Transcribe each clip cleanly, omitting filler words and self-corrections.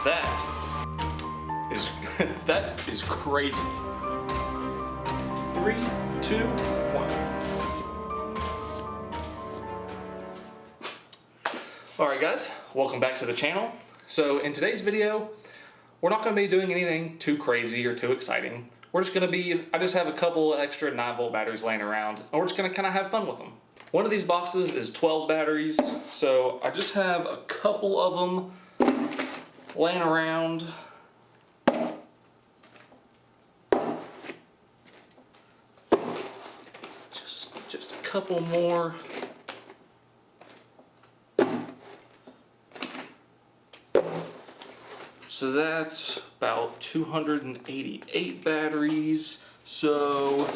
That is that is crazy. 3, 2, 1. Alright guys, welcome back to the channel. So in today's video, we're not going to be doing anything too crazy or too exciting. We're just going to be, I just have a couple extra 9-volt batteries laying around, and we're just going to kind of have fun with them. One of these boxes is 12 batteries, so I just have a couple of them laying around. Just a couple more. So that's about 288 batteries. So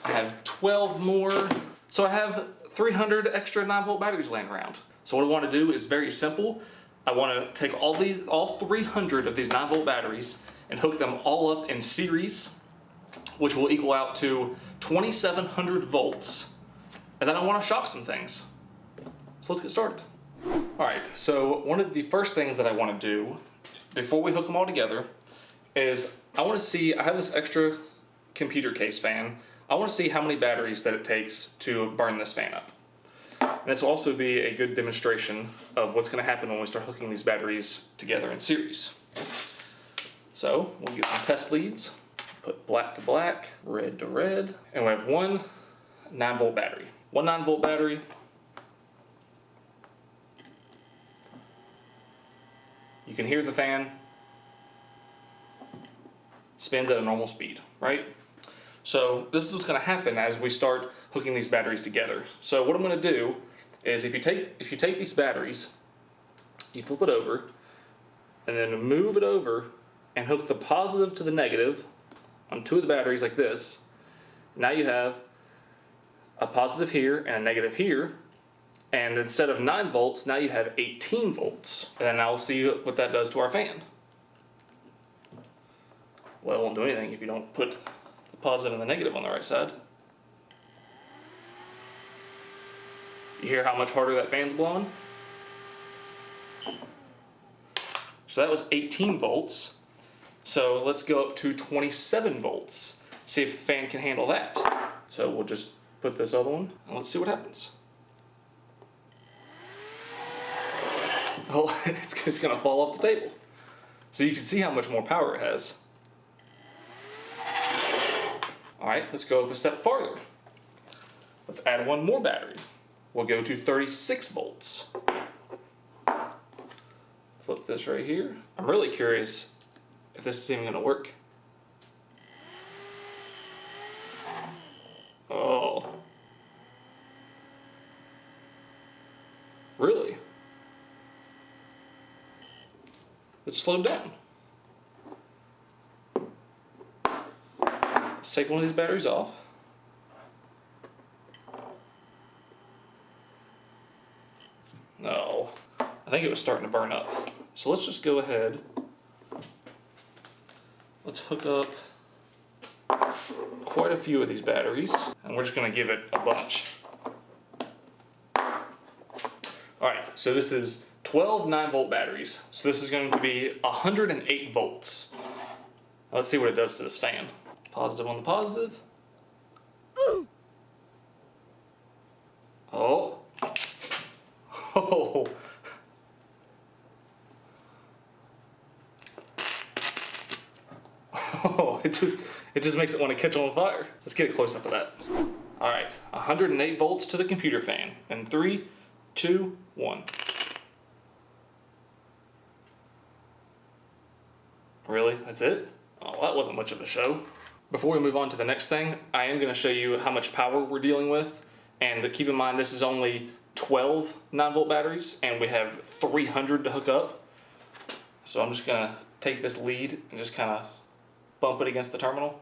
I have 12 more. So I have 300 extra 9-volt batteries laying around. So what I want to do is very simple. I want to take all 300 of these 9-volt batteries and hook them all up in series, which will equal out to 2,700 volts. And then I want to shock some things. So let's get started. All right, so one of the first things that I want to do before we hook them all together is I want to see, I have this extra computer case fan. I want to see how many batteries that it takes to burn this fan up. And this will also be a good demonstration of what's going to happen when we start hooking these batteries together in series. So we'll get some test leads, put black to black, red to red, and we have one 9-volt battery. One 9-volt battery. You can hear the fan spins at a normal speed, right? So this is what's going to happen as we start hooking these batteries together. So what I'm going to do is if you take these batteries, you flip it over, and then move it over and hook the positive to the negative on 2 of the batteries like this. Now you have a positive here and a negative here. And instead of 9 volts, now you have 18 volts. And then now we'll see what that does to our fan. Well, it won't do anything if you don't put the positive and the negative on the right side. You hear how much harder that fan's blowing? So that was 18 volts. So let's go up to 27 volts. See if the fan can handle that. So we'll just put this other one and let's see what happens. Oh, it's going to fall off the table. So you can see how much more power it has. Alright, let's go up a step farther. Let's add one more battery. We'll go to 36 volts. Flip this right here. I'm really curious if this is even going to work. Oh. Really? It's slowed down. Let's take one of these batteries off. No, I think it was starting to burn up. So let's just go ahead. Let's hook up quite a few of these batteries, and we're just going to give it a bunch. Alright, so this is 12 9-volt batteries. So this is going to be 108 volts. Now let's see what it does to this fan. Positive on the positive. Oh. Oh. Oh, it just makes it want to catch on fire. Let's get a close up of that. All right, 108 volts to the computer fan. In 3, 2, 1. Really? That's it? Oh, well, that wasn't much of a show. Before we move on to the next thing, I am going to show you how much power we're dealing with. And keep in mind, this is only 12 9-volt batteries, and we have 300 to hook up. So I'm just going to take this lead and just kind of bump it against the terminal.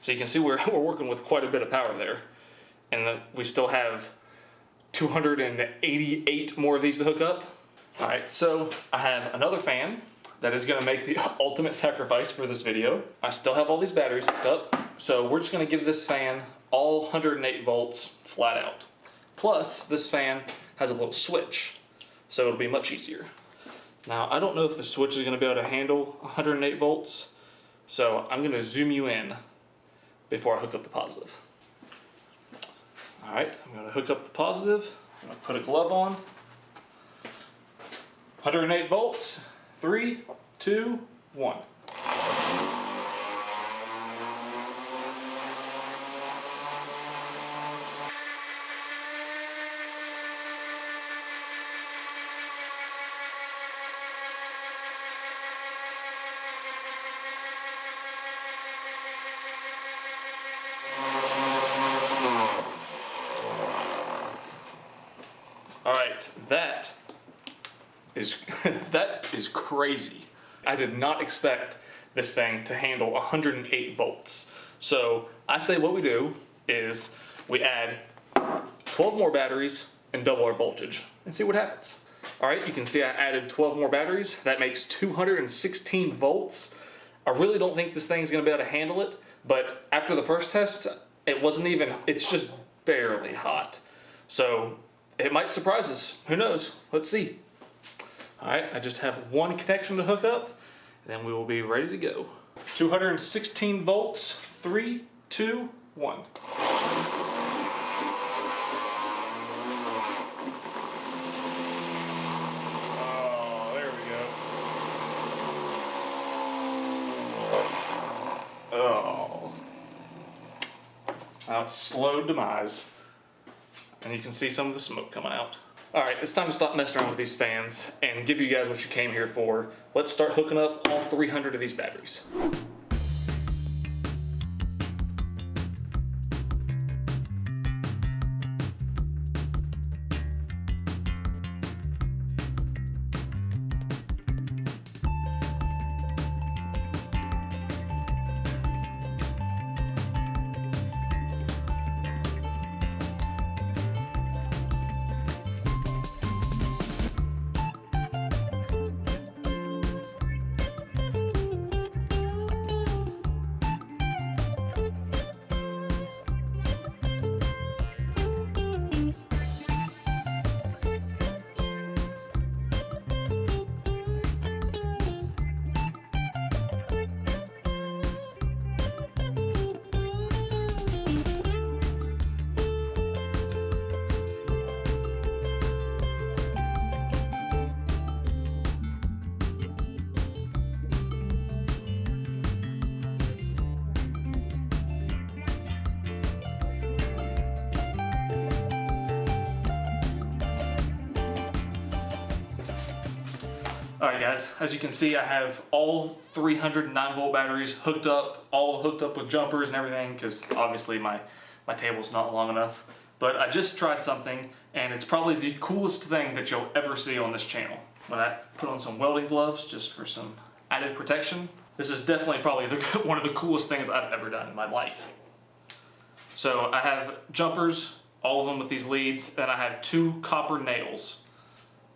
So you can see we're working with quite a bit of power there. And we still have 288 more of these to hook up. All right, so I have another fan that is going to make the ultimate sacrifice for this video. I still have all these batteries hooked up. So we're just gonna give this fan all 108 volts flat out. Plus, this fan has a little switch, so it'll be much easier. Now, I don't know if the switch is gonna be able to handle 108 volts, so I'm gonna zoom you in before I hook up the positive. All right, I'm gonna hook up the positive. I'm gonna put a glove on. 108 volts, 3, 2, 1. All right, that is crazy. I did not expect this thing to handle 108 volts. So I say what we do is we add 12 more batteries and double our voltage and see what happens. All right, you can see I added 12 more batteries. That makes 216 volts. I really don't think this thing's gonna be able to handle it, but after the first test, it's just barely hot. So it might surprise us. Who knows? Let's see. All right, I just have one connection to hook up, and then we will be ready to go. 216 volts, 3, 2, 1. Oh, there we go. Oh. Now it's slow demise. And you can see some of the smoke coming out. All right, it's time to stop messing around with these fans and give you guys what you came here for. Let's start hooking up all 300 of these batteries. All right, guys, as you can see, I have all 300 9-volt batteries hooked up, all hooked up with jumpers and everything, because obviously my table's not long enough. But I just tried something, and it's probably the coolest thing that you'll ever see on this channel. When I put on some welding gloves just for some added protection, this is definitely probably one of the coolest things I've ever done in my life. So I have jumpers, all of them with these leads, and I have 2 copper nails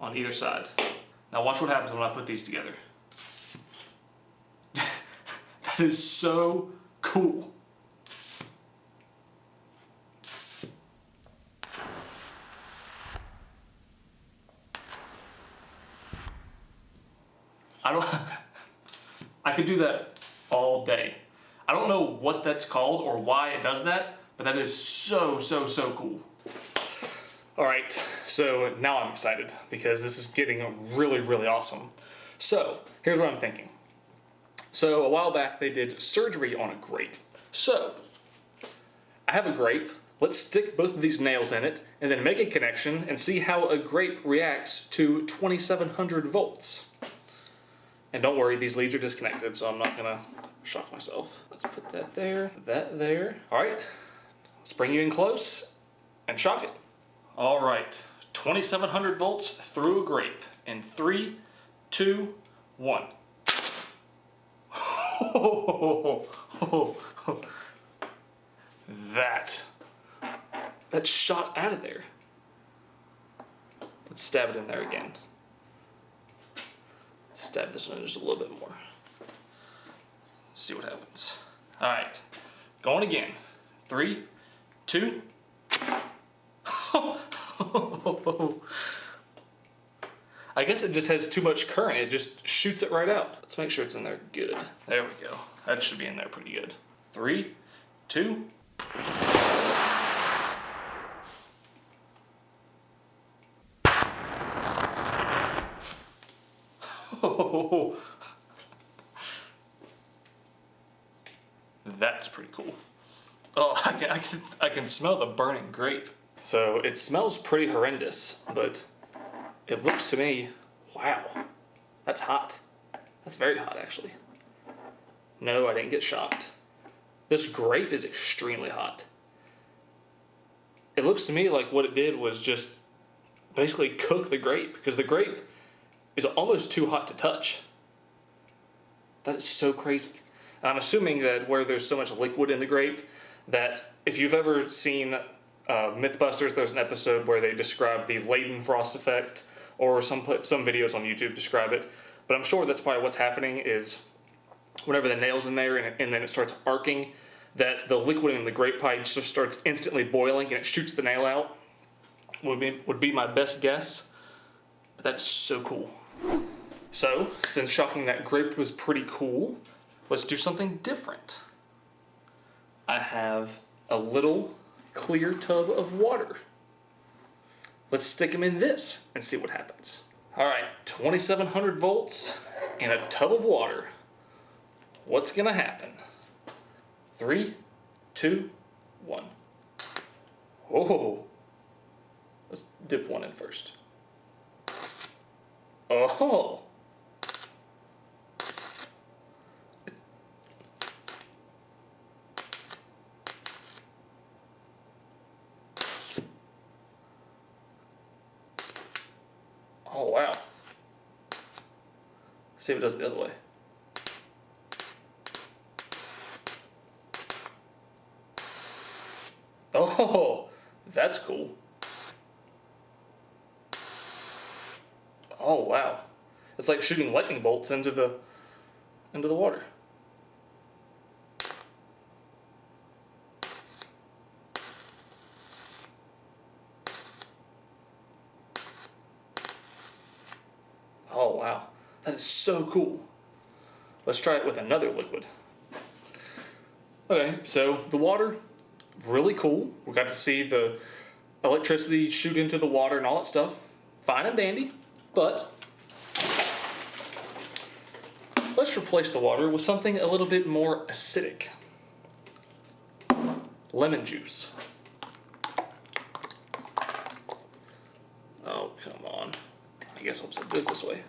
on either side. Now watch what happens when I put these together. That is so cool. I could do that all day. I don't know what that's called or why it does that, but that is so cool. All right, so now I'm excited because this is getting really awesome. So here's what I'm thinking. So a while back they did surgery on a grape. So I have a grape. Let's stick both of these nails in it and then make a connection and see how a grape reacts to 2700 volts. And don't worry, these leads are disconnected, so I'm not gonna shock myself. Let's put that there, that there. All right, let's bring you in close and shock it. All right, 2700 volts through a grape in 3, 2, 1. That shot out of there. Let's stab it in there again. Stab this one just a little bit more. See what happens. All right, Going again. 3, 2. I guess it just has too much current. It just shoots it right out. Let's make sure it's in there good. There we go. That should be in there pretty good. 3, 2. Oh, that's pretty cool. Oh, I can smell the burning grape. So it smells pretty horrendous, but it looks to me, wow, that's hot. That's very hot, actually. No, I didn't get shocked. This grape is extremely hot. It looks to me like what it did was just basically cook the grape, because the grape is almost too hot to touch. That is so crazy. And I'm assuming that where there's so much liquid in the grape, that if you've ever seen Mythbusters, there's an episode where they describe the Leidenfrost effect, or some videos on YouTube describe it. But I'm sure that's probably what's happening is whenever the nail's in there and then it starts arcing, that the liquid in the grape pie just starts instantly boiling and it shoots the nail out. Would be my best guess. But that's so cool. So, since shocking that grape was pretty cool, let's do something different. I have a little clear tub of water. Let's stick them in this and see what happens. All right, 2700 volts in a tub of water. What's gonna happen? 3, 2, 1. Oh, let's dip one in first. Oh. Oh, wow. See if it does it the other way. Oh, that's cool. Oh, wow. It's like shooting lightning bolts into the water. Oh, wow. That is so cool. Let's try it with another liquid. Okay, so the water, really cool. We got to see the electricity shoot into the water and all that stuff. Fine and dandy, but let's replace the water with something a little bit more acidic. Lemon juice. Oh, come on. I guess I'll just do it this way.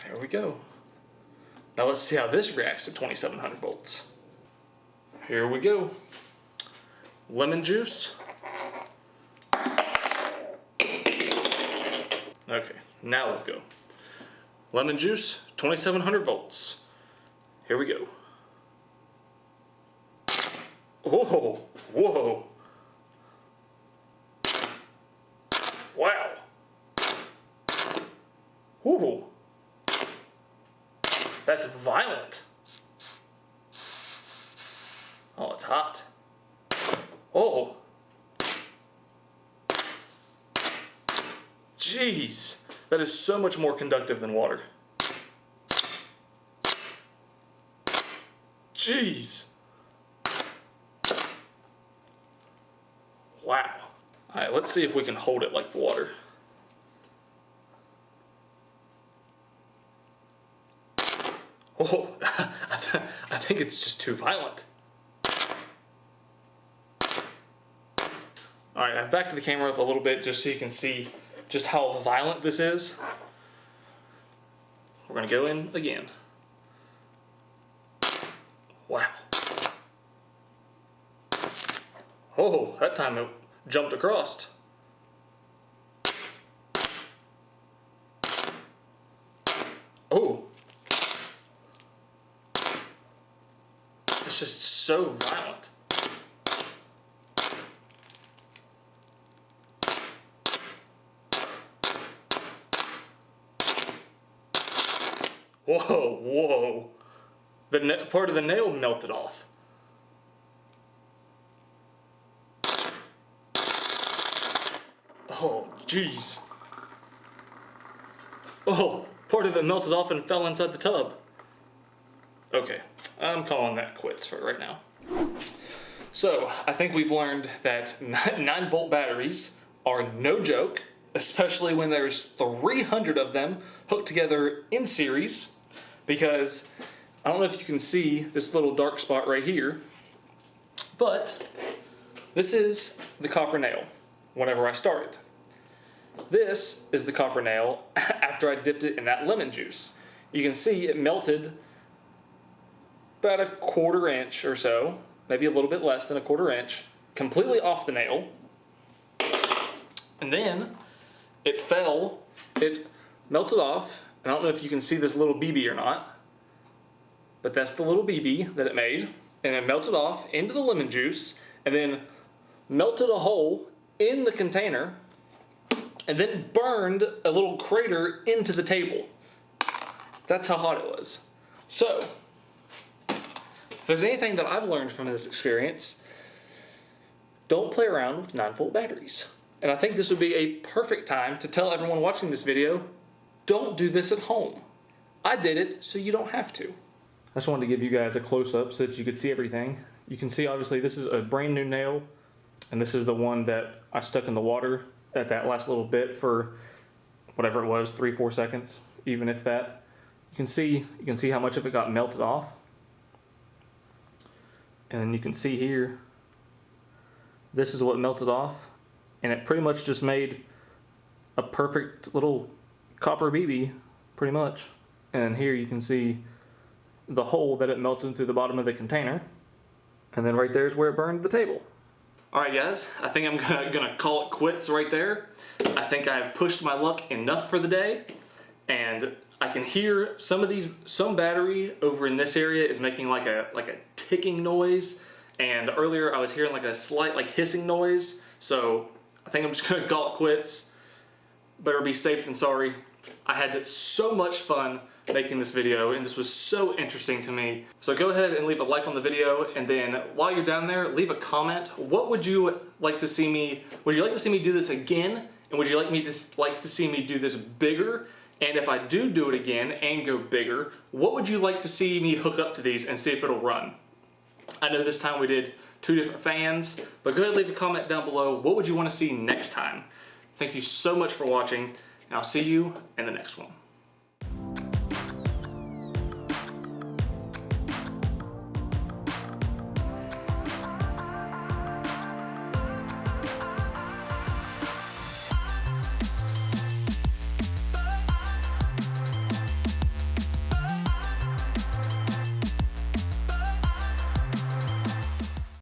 There we go. Now let's see how this reacts to 2700 volts. Here we go. Lemon juice. Okay, now we'll go. Lemon juice, 2700 volts. Here we go. Whoa, whoa. Wow. Whoa. That's violent. Oh, it's hot. Oh. Jeez. That is so much more conductive than water. Jeez. Wow. All right, let's see if we can hold it like the water. Oh, I think it's just too violent. All right, I've backed the camera up a little bit just so you can see just how violent this is. We're gonna go in again. Wow. Oh, that time it jumped across. Oh. It's just so violent. Whoa, whoa. part of the nail melted off. Oh, jeez. Oh, part of it melted off and fell inside the tub. Okay, I'm calling that quits for right now. So, I think we've learned that 9-volt batteries are no joke, especially when there's 300 of them hooked together in series, because I don't know if you can see this little dark spot right here, but this is the copper nail whenever I started. This is the copper nail after I dipped it in that lemon juice. You can see it melted about a 1/4 inch or so, maybe a little bit less than a 1/4 inch, completely off the nail. And then it melted off. I don't know if you can see this little BB or not, but that's the little BB that it made. And it melted off into the lemon juice and then melted a hole in the container and then burned a little crater into the table. That's how hot it was. So, if there's anything that I've learned from this experience, don't play around with 9-volt batteries. And I think this would be a perfect time to tell everyone watching this video, don't do this at home. I did it so you don't have to. I just wanted to give you guys a close-up so that you could see everything. You can see obviously this is a brand new nail, and this is the one that I stuck in the water at that last little bit for whatever it was, 3-4 seconds, even if that. You can see how much of it got melted off. And you can see here, this is what melted off, and it pretty much just made a perfect little copper BB, pretty much. And here you can see the hole that it melted through the bottom of the container. And then right there is where it burned the table. Alright guys, I think I'm gonna call it quits right there. I think I've pushed my luck enough for the day, and I can hear some battery over in this area is making like a ticking noise, and earlier I was hearing like a slight hissing noise, so I think I'm just gonna call it quits. Better be safe than sorry. I had so much fun making this video, and this was so interesting to me. So go ahead and leave a like on the video, and then while you're down there, leave a comment. What would you like to see me, would you like to see me do this again? And would you like to see me do this bigger? And if I do it again and go bigger, what would you like to see me hook up to these and see if it'll run? I know this time we did 2 different fans, but go ahead and leave a comment down below. What would you want to see next time? Thank you so much for watching, and I'll see you in the next one.